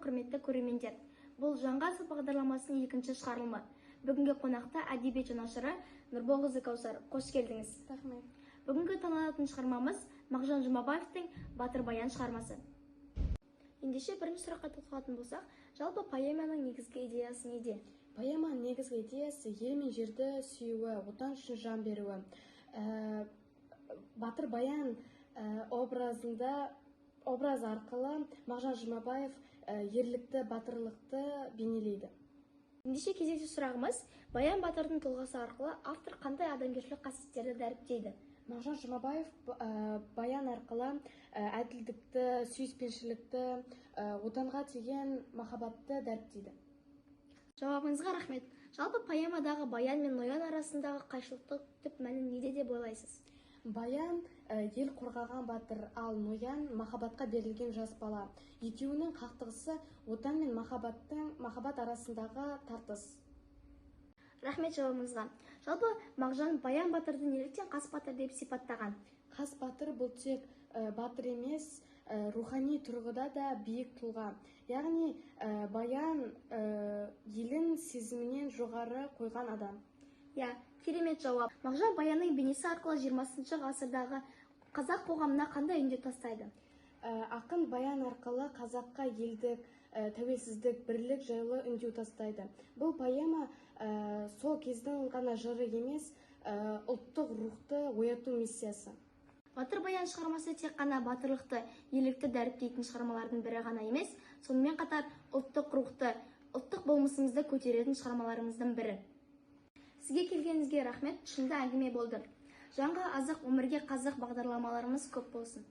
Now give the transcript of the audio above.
құрметті көрермендер. Бұл жаңға жыл бағдарламасының екінші шығарылымы. Бүгінгі қонақта әдебиет жанашыры Нұрболғызы Каусар. Қош келдіңіз. Рахмет. Бүгінгі талқыланатын шығармамыз Мағжан Жұмабаевтың Батыр баян шығармасы. Ендеше бірінші сұраққа тоқталатын болсақ, жалпы поэманың негізгі идеясы неде? Поэманың негізгі идеясы ел мен жерді сүюі, отан үшін жан беруі. Батыр баян образ арқылы Мағжан Жұмабаев ерлікті, батырлықты бейнелейді. Ендеше кезекті сұрағымыз, баян батырдың тұлғасы арқылы автор қандай адамгершілік қасиеттерді дәріптейді? Мағжан Жұмабаев баян арқылы әділдікті, сүйіспеншілікті, отанға деген махаббатты дәріптейді. Жауабыңызға рахмет. Жалпы поэмадағы баян мен ноян арасындағы қайшылықты түп мәні неде деп ойлайсыз? Баян ел қорғаған батыр, ал ноян махаббатқа берілген жас бала. Екеуінің қақтығысы отан мен махаббат арасындағы тартыс. Рахмет жауабыңызға. Жалпы Мағжан баян батырды неліктен қас батыр деп сипаттаған? Қас батыр бұл тек батыр емес, рухани тұрғыда да биік тұлға. Яғни баян елін сезімінен жоғары қойған адам. Керемет жауап. Мағжан баянның бейнесі арқылы 20 ғасырдағы қазақ қоғамына қандай үндеу тастайды? Ақын баян арқылы қазаққа елдік, тәуелсіздік, бірлік жайлы үндеу тастайды. Бұл поэма сол кездің ғана жыры емес, ұлттық рухты ояту миссиясы. Батыр баян шығармасы тек қана батырлықты, ерлікті дәріптейтін шығармалардың бірі ғана емес, сонымен қатар ұлттық рухты, ұлттық болмысымызды көтеретін шығармаларымыздың бірі. Сізге келгеніңізге рахмет, шынды әңгіме болды. Жаңға азық өмірге қазық бағдарламаларымыз көп болсын.